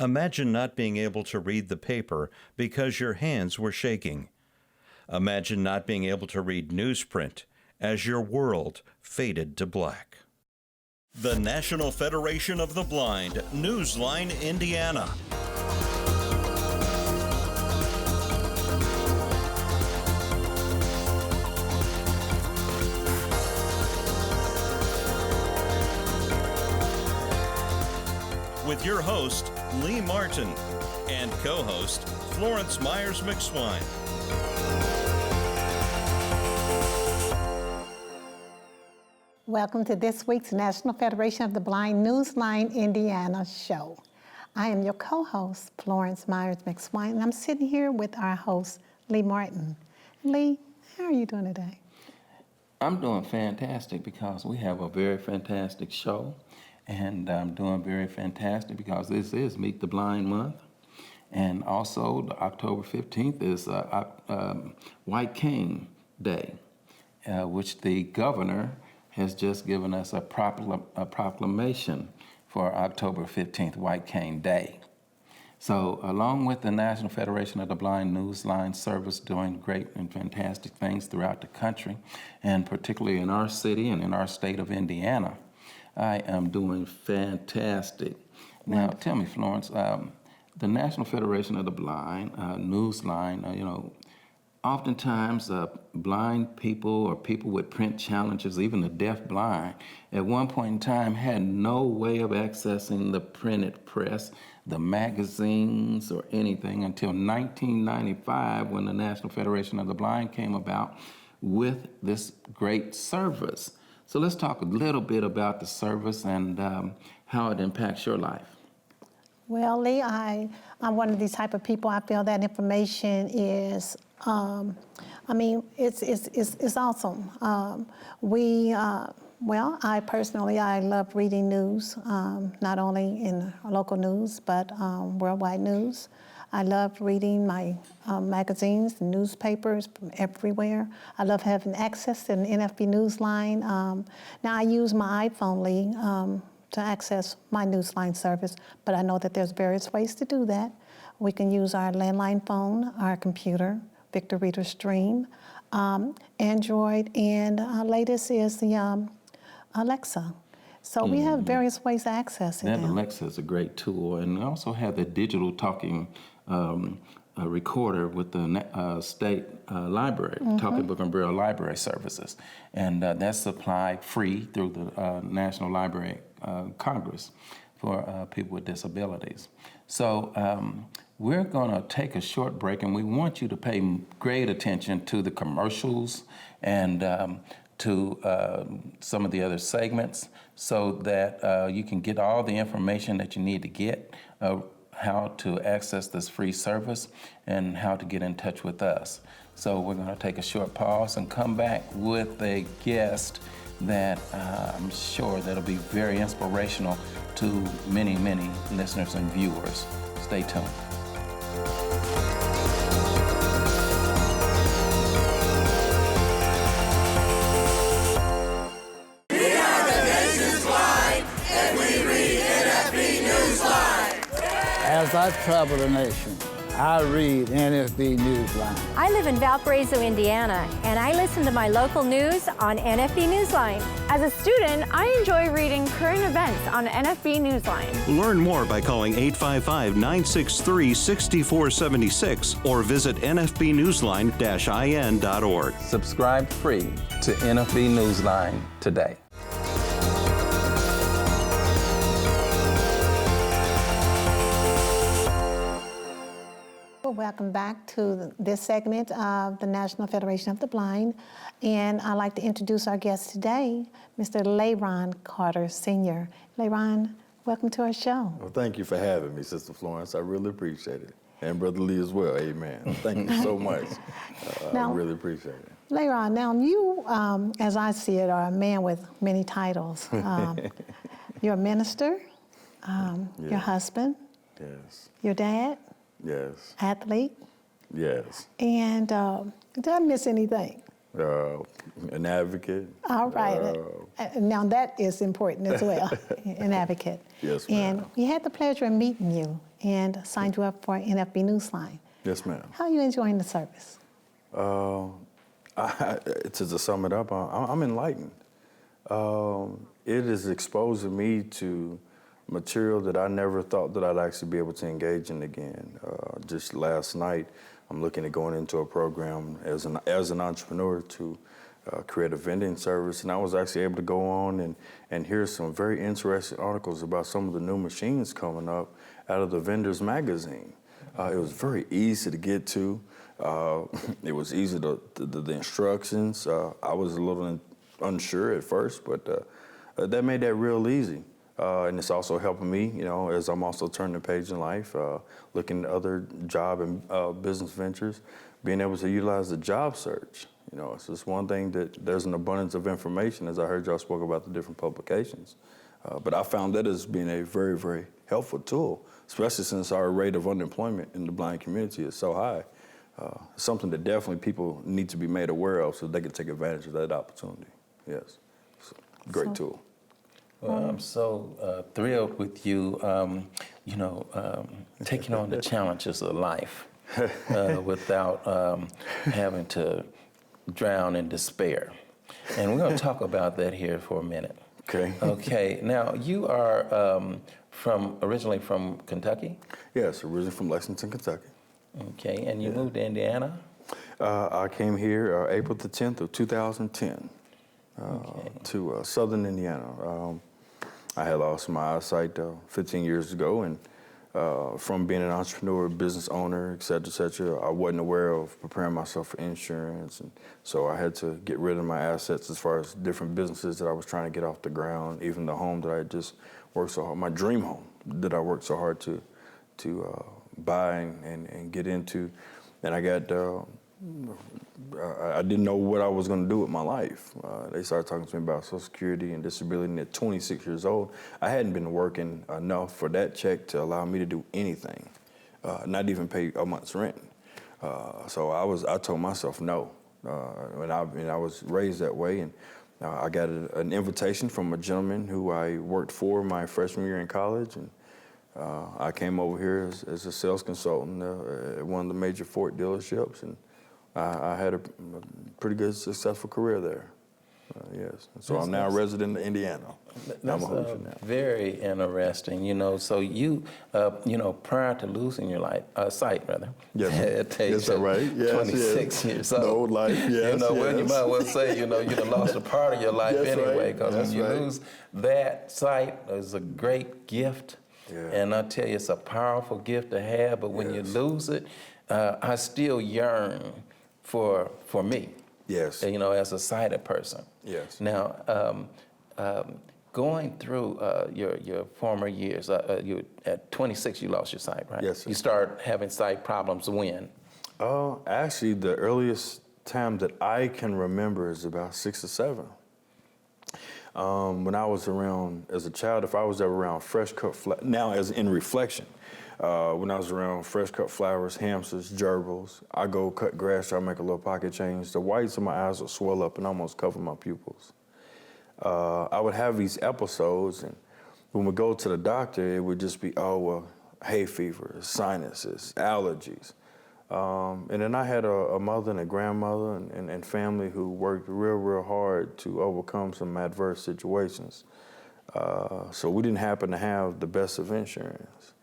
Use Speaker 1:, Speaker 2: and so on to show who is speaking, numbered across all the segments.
Speaker 1: Imagine not being able to read the paper because your hands were shaking. Imagine not being able to read newsprint as your world faded to black. The National Federation of the Blind, Newsline, Indiana. With your host, Lee Martin, and co-host, Florence Myers McSwine.
Speaker 2: Welcome to this week's National Federation of the Blind Newsline Indiana show. I am your co-host, Florence Myers McSwine, and I'm sitting here with our host, Lee Martin. Lee, how are you doing today?
Speaker 3: I'm doing fantastic because we have a very fantastic show, and I'm doing very fantastic because this is Meet the Blind Month, and also October 15th is White Cane Day, which the governor has just given us a proclamation for October 15th, White Cane Day. So along with the National Federation of the Blind Newsline service doing great and fantastic things throughout the country, and particularly in our city and in our state of Indiana, I am doing fantastic. Now, tell me, Florence, the National Federation of the Blind Newsline, oftentimes blind people or people with print challenges, even the deaf-blind, at one point in time had no way of accessing the printed press, the magazines, or anything until 1995 when the National Federation of the Blind came about with this great service. So let's talk a little bit about the service and how it impacts your life.
Speaker 2: Well, Lee, I'm one of these type of people. I feel that information is, it's awesome. I personally love reading news, not only in local news, but worldwide news. I love reading my magazines and newspapers from everywhere. I love having access to an NFB Newsline. Now, I use my iPhone, Lee, to access my Newsline service, but I know that there's various ways to do that. We can use our landline phone, our computer, Victor Reader Stream, Android, and latest is the Alexa. So we have various ways to access it.
Speaker 3: That Alexa is a great tool, and we also have the digital talking recorder with the state library, Talking Book and Braille Library Services, and that's supplied free through the National Library Congress for people with disabilities. So we're going to take a short break, and we want you to pay great attention to the commercials and to some of the other segments so that you can get all the information that you need to get, how to access this free service, and how to get in touch with us. So we're going to take a short pause and come back with a guest that I'm sure that'll be very inspirational to many, many listeners and viewers. Stay tuned.
Speaker 4: As I travel the nation, I read NFB Newsline.
Speaker 5: I live in Valparaiso, Indiana, and I listen to my local news on NFB Newsline.
Speaker 6: As a student, I enjoy reading current events on NFB Newsline.
Speaker 1: Learn more by calling 855-963-6476 or visit nfbnewsline-in.org.
Speaker 3: Subscribe free to NFB Newsline today.
Speaker 2: Welcome back to this segment of the National Federation of the Blind. And I'd like to introduce our guest today, Mr. Layron Carter, Sr. Layron, welcome to our show.
Speaker 7: Well, thank you for having me, Sister Florence. I really appreciate it. And Brother Lee as well, amen. Thank you so much. I really appreciate it.
Speaker 2: Layron, now you, as I see it, are a man with many titles. You're a minister, your husband,
Speaker 7: yes,
Speaker 2: your dad,
Speaker 7: yes,
Speaker 2: athlete,
Speaker 7: yes.
Speaker 2: And did I miss anything?
Speaker 7: An advocate.
Speaker 2: All right. Now that is important as well, an advocate.
Speaker 7: Yes, ma'am.
Speaker 2: And we had the pleasure of meeting you and signed you up for NFB Newsline.
Speaker 7: Yes, ma'am.
Speaker 2: How are you enjoying the service?
Speaker 7: To sum it up, I'm enlightened. It is exposing me to material that I never thought that I'd actually be able to engage in again. Just last night, I'm looking at going into a program as an entrepreneur to create a vending service, and I was actually able to go on and hear some very interesting articles about some of the new machines coming up out of the Vendors Magazine. It was very easy to get to. It was easy the instructions. I was a little unsure at first, but that made that real easy. And it's also helping me, as I'm also turning the page in life, looking at other job and business ventures, being able to utilize the job search. It's just one thing that there's an abundance of information, as I heard y'all spoke about the different publications. But I found that as being a very, very helpful tool, especially since our rate of unemployment in the blind community is so high. Something that definitely people need to be made aware of so they can take advantage of that opportunity. Yes, great tool.
Speaker 3: Well, I'm so thrilled with you, taking on the challenges of life without having to drown in despair. And we're going to talk about that here for a minute.
Speaker 7: Okay.
Speaker 3: Okay. Now, you are originally from Kentucky?
Speaker 7: Yes, originally from Lexington, Kentucky.
Speaker 3: Okay, and you moved to Indiana?
Speaker 7: I came here April the 10th of 2010 to southern Indiana. I had lost my eyesight 15 years ago, and from being an entrepreneur, business owner, et cetera, I wasn't aware of preparing myself for insurance, and so I had to get rid of my assets as far as different businesses that I was trying to get off the ground, even the home that I just worked so hard, my dream home that I worked so hard to buy and get into. And I didn't know what I was going to do with my life. They started talking to me about Social Security and disability, and at 26 years old, I hadn't been working enough for that check to allow me to do anything, not even pay a month's rent. So I told myself no, and I was raised that way. And I got an invitation from a gentleman who I worked for my freshman year in college, and I came over here as a sales consultant at one of the major Ford dealerships, and I had a pretty good, successful career there. Yes. So I'm now a resident of Indiana.
Speaker 3: That's very interesting. So you, prior to losing your sight, rather.
Speaker 7: Yes.
Speaker 3: At age
Speaker 7: Yes, right. Yes,
Speaker 3: 26 years old.
Speaker 7: The old life, yes.
Speaker 3: Well, you might well say, you done lost a part of your life anyway, because when you lose that sight, it's a great gift. Yeah. And I tell you, it's a powerful gift to have, but when you lose it, I still yearn for me.
Speaker 7: Yes.
Speaker 3: As a sighted person.
Speaker 7: Yes.
Speaker 3: Now, going through your former years, you at 26 you lost your sight, right?
Speaker 7: Yes, sir.
Speaker 3: You started having sight problems when?
Speaker 7: Actually, the earliest time that I can remember is about 6 or 7. When I was around, as a child, if I was ever around fresh cut flowers, now as in reflection, when I was around fresh cut flowers, hamsters, gerbils, I go cut grass, try to make a little pocket change. The whites of my eyes would swell up and almost cover my pupils. I would have these episodes, and when we go to the doctor, it would just be, hay fever, sinuses, allergies. And then I had a mother and a grandmother and family who worked real hard to overcome some adverse situations. So we didn't happen to have the best of insurance.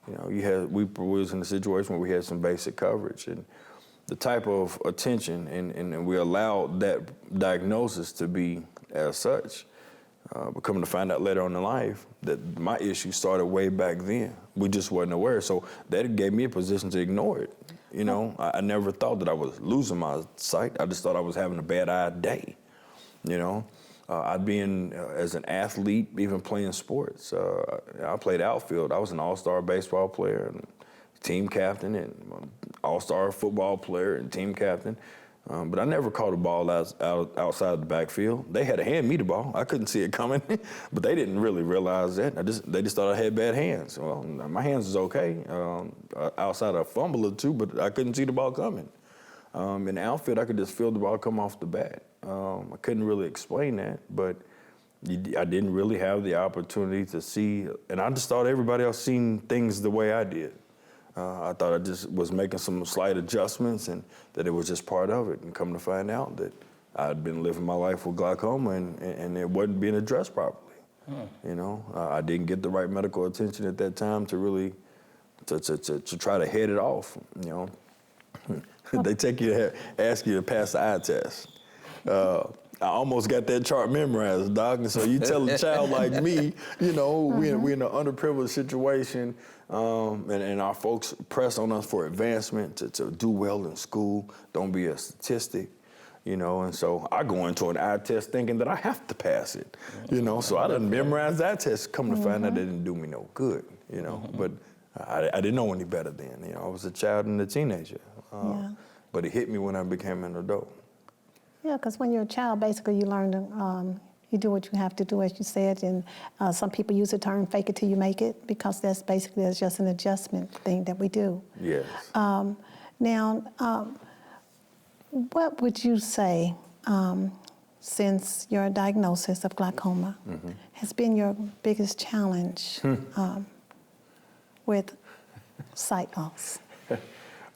Speaker 7: We was in a situation where we had some basic coverage, and the type of attention, and we allowed that diagnosis to be as such. But coming to find out later on in life that my issue started way back then. We just wasn't aware. So that gave me a position to ignore it. I never thought that I was losing my sight. I just thought I was having a bad eye day. I'd been, as an athlete, even playing sports. I played outfield. I was an all-star baseball player, and team captain, and all-star football player and team captain. But I never caught a ball outside of the backfield. They had to hand me the ball. I couldn't see it coming, but they didn't really realize that. They just thought I had bad hands. Well, my hands was okay, outside of a fumble or two, but I couldn't see the ball coming. In the outfield, I could just feel the ball come off the bat. I couldn't really explain that, but I didn't really have the opportunity to see, and I just thought everybody else seen things the way I did. I thought I just was making some slight adjustments and that it was just part of it. And come to find out that I'd been living my life with glaucoma and it wasn't being addressed properly. You know, I didn't get the right medical attention at that time to really, to try to head it off, you know. They take you to ask you to pass the eye test. I almost got that chart memorized, Doc. And so you tell a child like me, you know, we're in an underprivileged situation, and our folks press on us for advancement, to do well in school, don't be a statistic, you know. And so I go into an eye test thinking that I have to pass it, you know. So I done memorized eye test, come to find out it didn't do me no good, you know. But I didn't know any better then, you know. I was a child and a teenager. But it hit me when I became an adult.
Speaker 2: Yeah, because when you're a child, basically you learn to, you do what you have to do, as you said, and some people use the term fake it till you make it, because that's just an adjustment thing that we do.
Speaker 7: Yes.
Speaker 2: Now, what would you say, since your diagnosis of glaucoma, has been your biggest challenge with sight loss?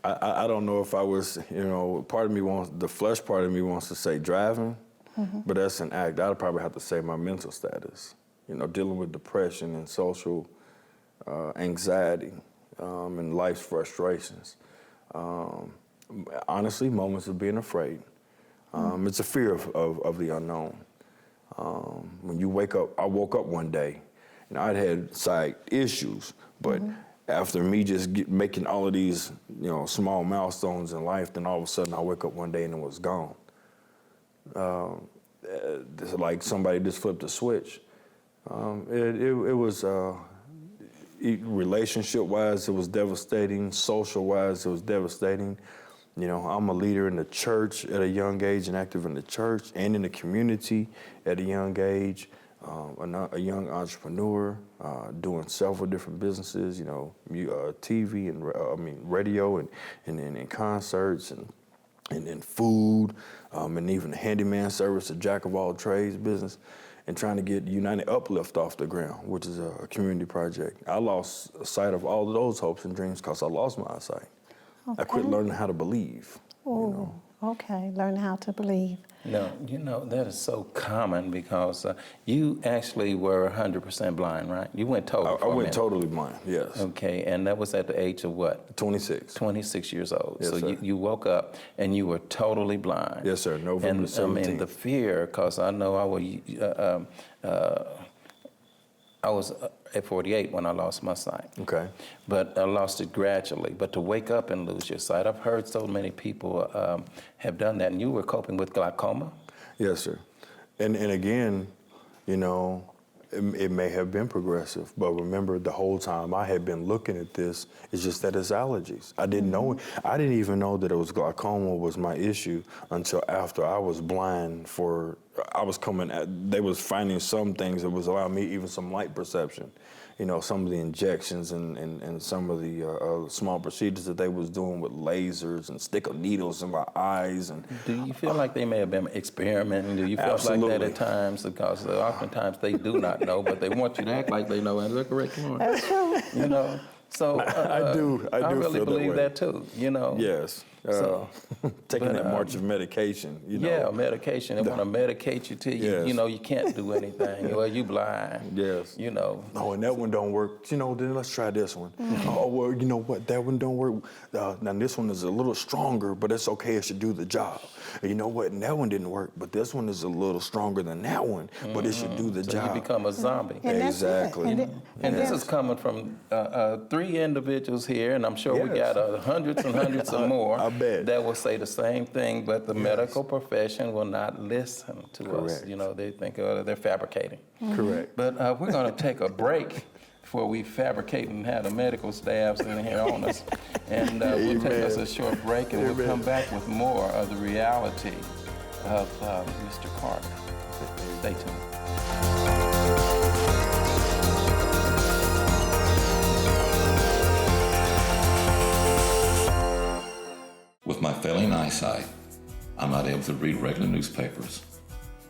Speaker 7: I don't know if I was, you know, the flesh part of me wants to say driving, but that's an act. I'd probably have to say my mental status, you know, dealing with depression and social anxiety and life's frustrations. Honestly, moments of being afraid. It's a fear of the unknown. When you wake up, I woke up one day, and I'd had sight issues, but after me just making all of these, you know, small milestones in life, then all of a sudden I wake up one day and it was gone. It's like somebody just flipped a switch. It was, relationship-wise, it was devastating. Social-wise, it was devastating. You know, I'm a leader in the church at a young age and active in the church and in the community at a young age. A young entrepreneur doing several different businesses, you know, TV and radio and concerts and food and even the handyman service, a jack of all trades business, and trying to get United Uplift off the ground, which is a community project. I lost sight of all of those hopes and dreams because I lost my eyesight.
Speaker 2: Okay.
Speaker 7: I quit learning how to believe.
Speaker 2: Oh,
Speaker 7: you know?
Speaker 2: Okay, learn how to believe.
Speaker 3: No, you know, that is so common because you actually were 100% blind, right? You went total.
Speaker 7: I went totally blind, yes.
Speaker 3: Okay, and that was at the age of what?
Speaker 7: 26.
Speaker 3: 26 years old.
Speaker 7: Yes,
Speaker 3: so
Speaker 7: sir.
Speaker 3: You woke up and you were totally blind.
Speaker 7: Yes, sir, November 17th.
Speaker 3: And I mean, the fear, because I know I was at 48 when I lost my sight. Okay. But I lost it gradually. But to wake up and lose your sight, I've heard so many people have done that. And you were coping with glaucoma?
Speaker 7: Yes, sir. And again, you know, it may have been progressive, but remember the whole time I had been looking at this, it's just that it's allergies. I didn't know, I didn't even know that it was glaucoma was my issue until after I was blind for, they was finding some things that was allowing me even some light perception. You know, some of the injections and some of the small procedures that they was doing with lasers and stick of needles in my eyes. And
Speaker 3: do you feel like they may have been experimenting? Do you feel like that at times? Because oftentimes they do not know, but they want you to act like they know. Is that correct, Lauren?
Speaker 2: That's true.
Speaker 3: You know, so
Speaker 7: I do
Speaker 3: really
Speaker 7: feel
Speaker 3: believe
Speaker 7: that
Speaker 3: too. You know.
Speaker 7: Yes. Taking that march of medication, you know.
Speaker 3: Yeah, medication. They want to medicate you till you,
Speaker 7: Yes.
Speaker 3: you know, you can't do anything. Well, you blind.
Speaker 7: Yes.
Speaker 3: You know.
Speaker 7: Oh, and that one don't work. You know, then let's try this one. Oh, well, you know what? That one don't work. Now this one is a little stronger, but it's okay. It should do the job. And you know what? And that one didn't work, but this one is a little stronger than that one, but it should do the
Speaker 3: So
Speaker 7: job.
Speaker 3: you become a zombie.
Speaker 2: And that's it.
Speaker 7: Exactly.
Speaker 3: And this is coming from 3 individuals here, and I'm sure we
Speaker 7: Yes.
Speaker 3: got hundreds and hundreds of more
Speaker 7: I bet.
Speaker 3: that will say the same thing, but the medical profession will not listen to us.
Speaker 7: Correct.
Speaker 3: You know, they think they're fabricating.
Speaker 7: Correct.
Speaker 3: But we're going to take a break before we fabricate and have the medical staffs in here on us. And we'll take us a short break, and we'll come back with more of the reality of Mr. Carter. Stay tuned.
Speaker 8: With my failing eyesight, I'm not able to read regular newspapers.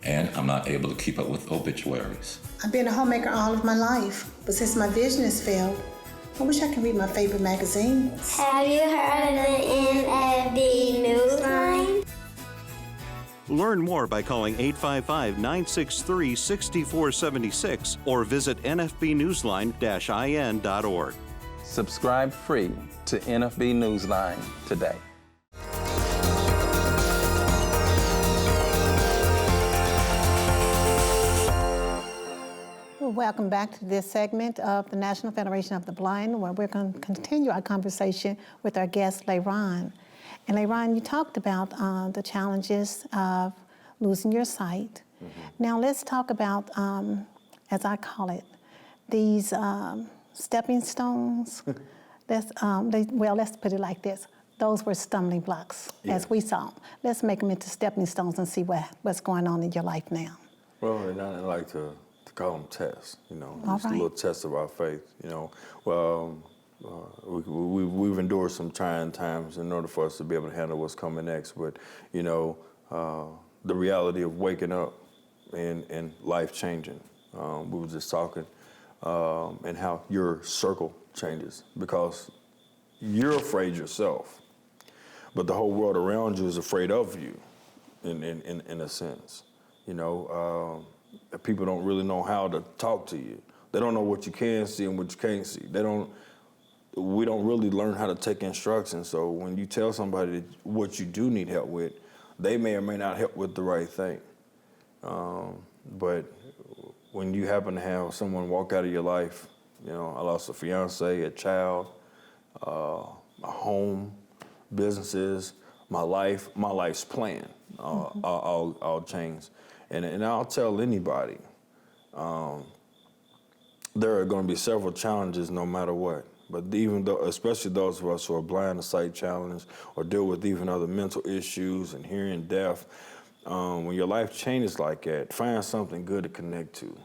Speaker 8: and I'm not able to keep up with obituaries.
Speaker 9: I've been a homemaker all of my life, but since my vision has failed, I wish I could read my favorite magazine.
Speaker 10: Have you heard of the NFB Newsline?
Speaker 1: Learn more by calling 855-963-6476 or visit nfbnewsline-in.org.
Speaker 3: Subscribe free to NFB Newsline today.
Speaker 2: Welcome back to this segment of the National Federation of the Blind, where we're going to continue our conversation with our guest, LaRon. And LaRon, you talked about the challenges of losing your sight. Now let's talk about, as I call it, these stepping stones. Let's put it like this. Those were stumbling blocks, as we saw them. Let's make them into stepping stones and see what's going on in your life now.
Speaker 7: Well, and I like to call them tests, just
Speaker 2: right.
Speaker 7: a little test of our faith, Well, we've endured some trying times in order for us to be able to handle what's coming next. But, the reality of waking up and life changing. We were just talking and how your circle changes because you're afraid yourself, but the whole world around you is afraid of you in a sense, People don't really know how to talk to you. They don't know what you can see and what you can't see. We don't really learn how to take instructions. So when you tell somebody what you do need help with, they may or may not help with the right thing. But when you happen to have someone walk out of your life, I lost a fiance, a child, a home, businesses, my life's plan, all changed. And I'll tell anybody, there are going to be several challenges no matter what. But especially those of us who are blind or sight challenged or deal with even other mental issues and hearing deaf, when your life changes like that, find something good to connect to.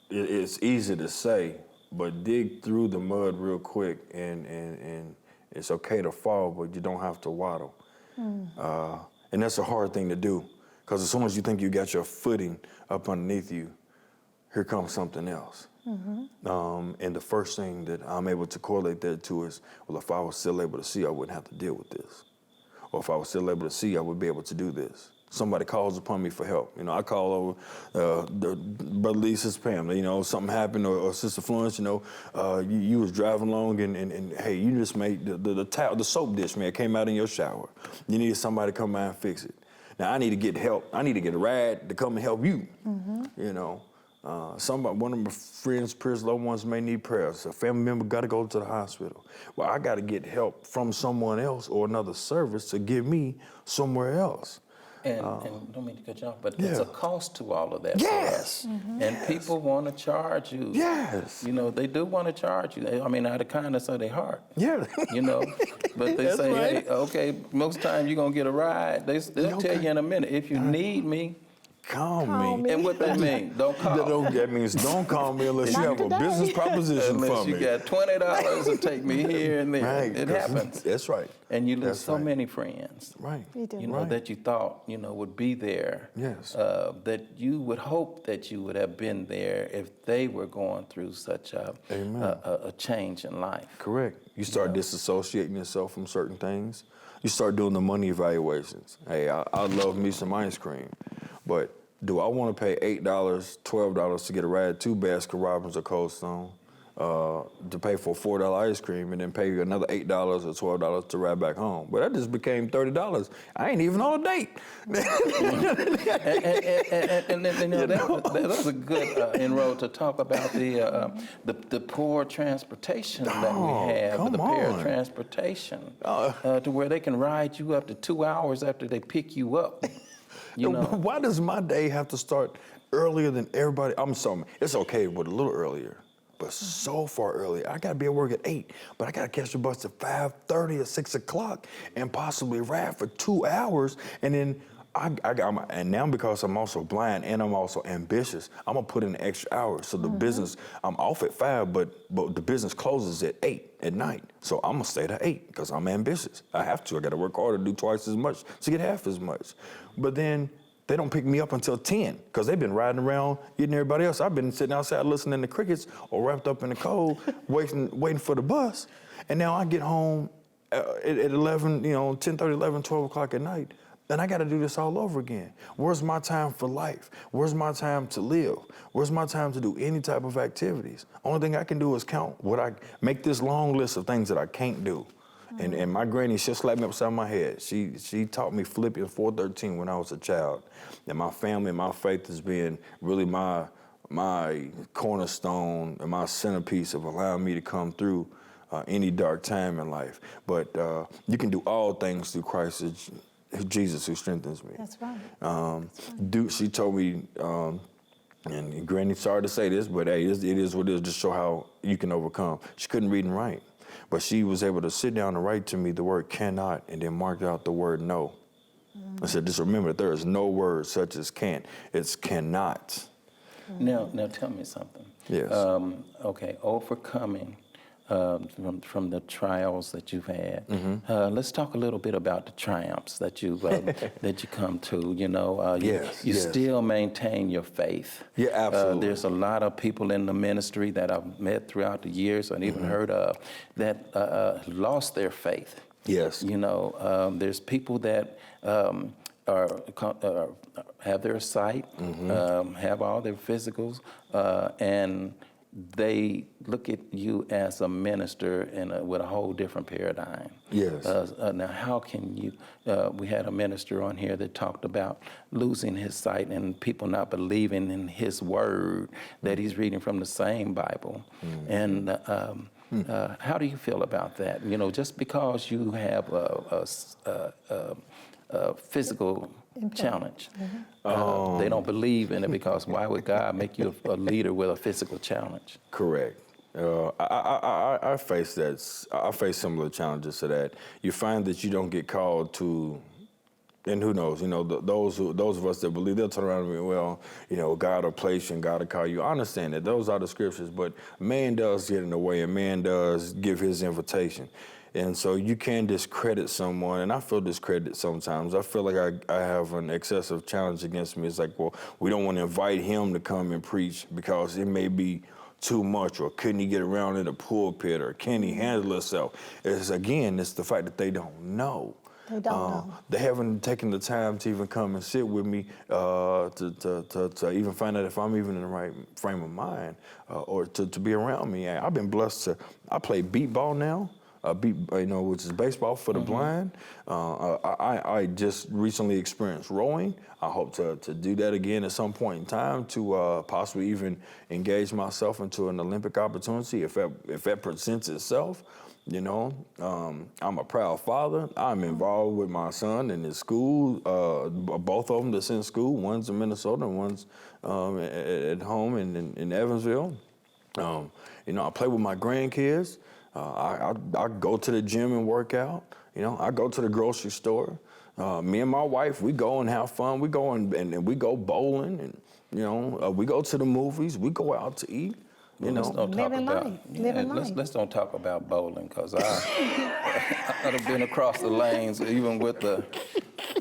Speaker 7: It's easy to say, but dig through the mud real quick, and it's okay to fall, but you don't have to waddle. And that's a hard thing to do, because as soon as you think you got your footing up underneath you, here comes something else. And the first thing that I'm able to correlate that to is, well, if I was still able to see, I wouldn't have to deal with this. Or if I was still able to see, I would be able to do this. Somebody calls upon me for help. I call over Brother Lee, Sister Pam. Something happened, or Sister Florence. You was driving along, and hey, you just made the soap dish, man, came out in your shower. You needed somebody to come by and fix it. Now I need to get help. I need to get a ride to come and help you. One of my friends, prayers, loved ones may need prayers. A family member got to go to the hospital. Well, I got to get help from someone else or another service to get me somewhere else.
Speaker 3: And don't mean to cut you off, but there's a cost to all of that.
Speaker 7: Yes.
Speaker 3: And people want to charge you.
Speaker 7: Yes.
Speaker 3: They do want to charge you. I mean, out of kindness of their heart.
Speaker 7: Yeah.
Speaker 3: But they say, right. Hey, okay, most times you're going to get a ride. They'll tell you in a minute, if you need me,
Speaker 7: call me.
Speaker 3: And what that mean? Don't call.
Speaker 7: That means don't call me unless you have a business proposition for me.
Speaker 3: Unless you got $20 to take me here and there.
Speaker 7: Right.
Speaker 3: It happens.
Speaker 7: That's right.
Speaker 3: And you lose so many friends.
Speaker 7: Right.
Speaker 3: That you thought, would be there.
Speaker 7: Yes.
Speaker 3: That you would hope that you would have been there if they were going through such a change in life.
Speaker 7: Correct. You start disassociating yourself from certain things. You start doing the money evaluations. Hey, I love me some ice cream, but do I want to pay $8, $12 to get a ride to Baskin Robbins or Cold Stone, to pay for a $4 ice cream and then pay another $8 or $12 to ride back home? But that just became $30. I ain't even on a date.
Speaker 3: And that was a good inroad to talk about the poor transportation that we have, the paratransportation, to where they can ride you up to 2 hours after they pick you up.
Speaker 7: Why does my day have to start earlier than everybody? I'm sorry, it's okay with a little earlier, but so far earlier. I gotta be at work at 8, but I gotta catch the bus at 5:30 or 6 o'clock and possibly ride for 2 hours, and then and now because I'm also blind and I'm also ambitious, I'm gonna put in extra hours. So the business, I'm off at 5, but the business closes at 8 at night. So I'm gonna stay to 8 because I'm ambitious. I have to. I got to work harder, do twice as much to get half as much. But then they don't pick me up until 10 because they've been riding around getting everybody else. I've been sitting outside listening to crickets or wrapped up in the cold, waiting for the bus. And now I get home at 11, 10:30, 11, 12 o'clock at night. Then I got to do this all over again. Where's my time for life? Where's my time to live? Where's my time to do any type of activities? Only thing I can do is count make this long list of things that I can't do. And my granny, she'll slap me upside my head. She taught me Philippians 4:13 when I was a child. And my family and my faith has been really my cornerstone and my centerpiece of allowing me to come through any dark time in life. But you can do all things through Christ Jesus who strengthens me.
Speaker 2: That's right.
Speaker 7: She told me, and Granny, sorry to say this, but hey, it is what it is, just show how you can overcome. She couldn't read and write, but she was able to sit down and write to me the word cannot and then marked out the word no. I said, just remember that there is no word such as can't. It's cannot.
Speaker 3: Now tell me something.
Speaker 7: Yes.
Speaker 3: Okay, overcoming from the trials that you've had. Let's talk a little bit about the triumphs that you've that you come to. You still maintain your faith.
Speaker 7: Yeah, absolutely.
Speaker 3: There's a lot of people in the ministry that I've met throughout the years and even heard of that lost their faith.
Speaker 7: Yes.
Speaker 3: There's people that have their sight, have all their physicals, and they look at you as a minister with a whole different paradigm.
Speaker 7: Yes.
Speaker 3: Now, how can you? We had a minister on here that talked about losing his sight and people not believing in his word that he's reading from the same Bible. And how do you feel about that? Just because you have a physical challenge. They don't believe in it because why would God make you a leader with a physical challenge?
Speaker 7: Correct. I face that. I face similar challenges to that. You find that you don't get called to, and who knows? Those of us that believe, they'll turn around and be, well, God will place you and God will call you. I understand that. Those are the scriptures, but man does get in the way and man does give his invitation. And so you can discredit someone, and I feel discredited sometimes. I feel like I have an excessive challenge against me. It's like, well, we don't want to invite him to come and preach because it may be too much, or couldn't he get around in the pulpit, or can he handle himself? It's the fact that they don't know.
Speaker 2: They don't know.
Speaker 7: They haven't taken the time to even come and sit with me to even find out if I'm even in the right frame of mind or to be around me. I've been blessed I play beat ball now. Which is baseball for the blind. I just recently experienced rowing. I hope to do that again at some point in time to possibly even engage myself into an Olympic opportunity if that presents itself. I'm a proud father. I'm involved with my son in his school. Both of them that's in school. One's in Minnesota and one's at home in Evansville. I play with my grandkids. I go to the gym and work out. I go to the grocery store. Me and my wife, we go and have fun. We go and we go bowling, and we go to the movies. We go out to eat.
Speaker 3: Let's don't talk about let's don't talk about bowling because I've been across the lanes even with the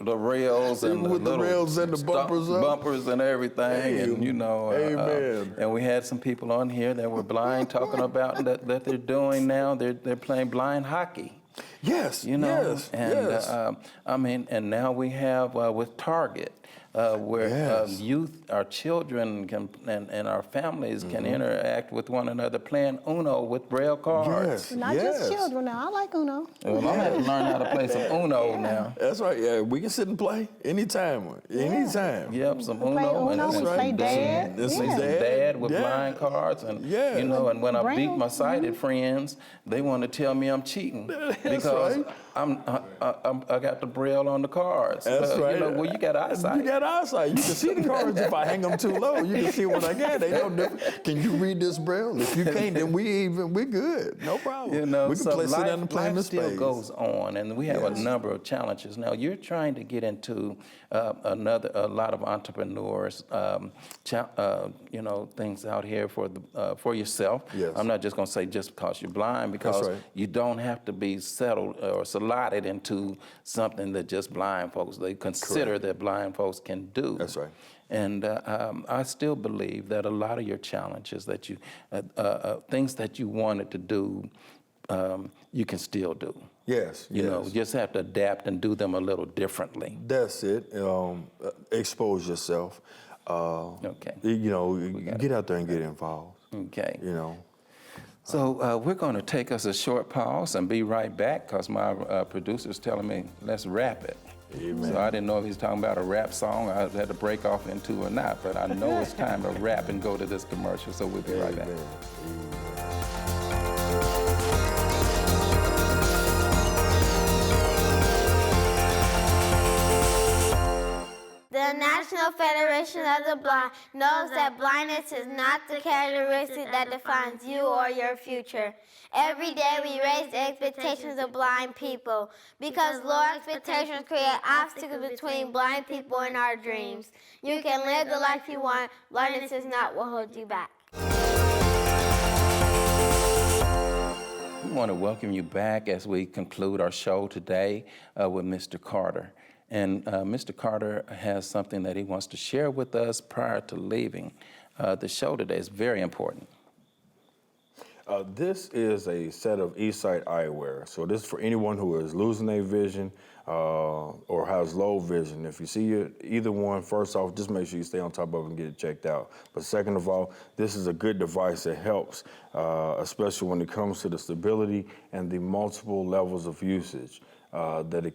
Speaker 3: rails and
Speaker 7: the
Speaker 3: bumpers and everything,
Speaker 7: amen.
Speaker 3: And we had some people on here that were blind talking about that they're doing now. They're playing blind hockey.
Speaker 7: Yes,
Speaker 3: yes.
Speaker 7: And
Speaker 3: and now we have with Target. Where youth, our children and our families can interact with one another playing Uno with Braille cards.
Speaker 2: Not just children now. I like Uno.
Speaker 3: Well, I had to learn how to play some Uno now.
Speaker 7: That's right. Yeah, we can sit and play anytime. Anytime.
Speaker 3: Yep, some Uno.
Speaker 2: We play Dad.
Speaker 3: Dad with blind cards. And, and when I beat my sighted friends, they want to tell me I'm cheating because I got the Braille on the cards.
Speaker 7: That's right.
Speaker 3: You got eyesight.
Speaker 7: eyesight. You can see the cards if I hang them too low. You can see what I got. They no different. Can you read this Braille? If you can't, then we good. No problem.
Speaker 3: You know,
Speaker 7: we can
Speaker 3: so
Speaker 7: place it
Speaker 3: life,
Speaker 7: down and play in
Speaker 3: life
Speaker 7: the
Speaker 3: still
Speaker 7: space.
Speaker 3: goes on, and we have a number of challenges. Now, you're trying to get into a lot of entrepreneurs, you know, things out here for yourself.
Speaker 7: Yes.
Speaker 3: I'm not just going to say just because you're blind, because
Speaker 7: right.
Speaker 3: you don't have to be settled or slotted into something that just blind folks, they consider that blind folks can do.
Speaker 7: That's right.
Speaker 3: And I still believe that a lot of your challenges that you, things that you wanted to do, you can still do.
Speaker 7: Yes.
Speaker 3: You know, just have to adapt and do them a little differently.
Speaker 7: That's it. Expose yourself.
Speaker 3: Okay.
Speaker 7: You know, get out there and get involved.
Speaker 3: Okay.
Speaker 7: You know.
Speaker 3: So we're going to take us a short pause and be right back, because my producer's telling me let's wrap it.
Speaker 7: Amen.
Speaker 3: So I didn't know if he's talking about a rap song I had to break off into or not, but I know it's time to wrap and go to this commercial, so we'll be right back.
Speaker 10: The National Federation of the Blind knows that blindness is not the characteristic that defines you or your future. Every day we raise the expectations of blind people because low expectations create obstacles between blind people and our dreams. You can live the life you want. Blindness is not what holds you back.
Speaker 3: We want to welcome you back as we conclude our show today with Mr. Carter. And Mr. Carter has something that he wants to share with us prior to leaving. The show today is very important.
Speaker 7: This is a set of eSight eyewear. So this is for anyone who is losing their vision or has low vision. If you see either one, first off, just make sure you stay on top of it and get it checked out. But second of all, this is a good device that helps, especially when it comes to the stability and the multiple levels of usage that it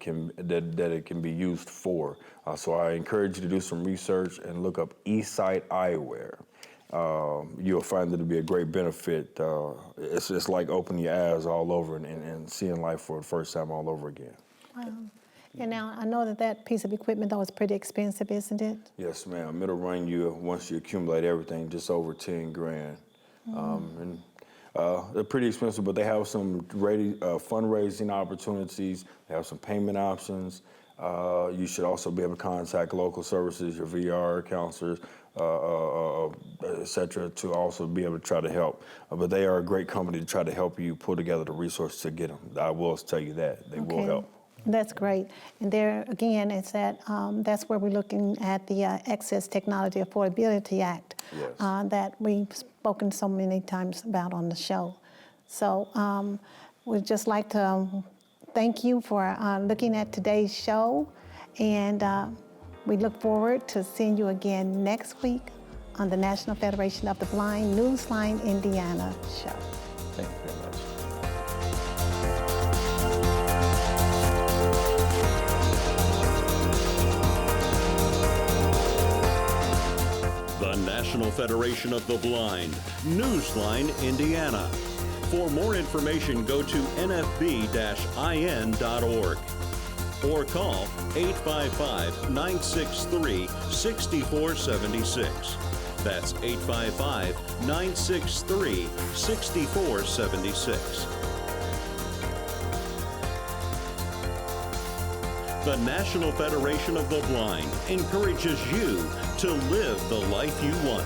Speaker 7: can be used for. So I encourage you to do some research and look up eSight eyewear. You'll find that it'll be a great benefit. It's like opening your eyes all over and seeing life for the first time all over again.
Speaker 2: Wow. And now I know that piece of equipment though is pretty expensive, isn't it?
Speaker 7: Yes, ma'am. It'll run you, once you accumulate everything, just over 10 grand. They're pretty expensive, but they have some fundraising opportunities. They have some payment options. You should also be able to contact local services, your VR counselors, et cetera, to also be able to try to help. But they are a great company to try to help you pull together the resources to get them. I will tell you that. They will help.
Speaker 2: That's great. And there, again, it's that's where we're looking at the Access Technology Affordability Act that we've spoken so many times about on the show. So we'd just like to thank you for looking at today's show, and we look forward to seeing you again next week on the National Federation of the Blind Newsline Indiana show.
Speaker 3: Thank you very much.
Speaker 1: The National Federation of the Blind, Newsline, Indiana. For more information, go to nfb-in.org or call 855-963-6476. That's 855-963-6476. The National Federation of the Blind encourages you to live the life you want.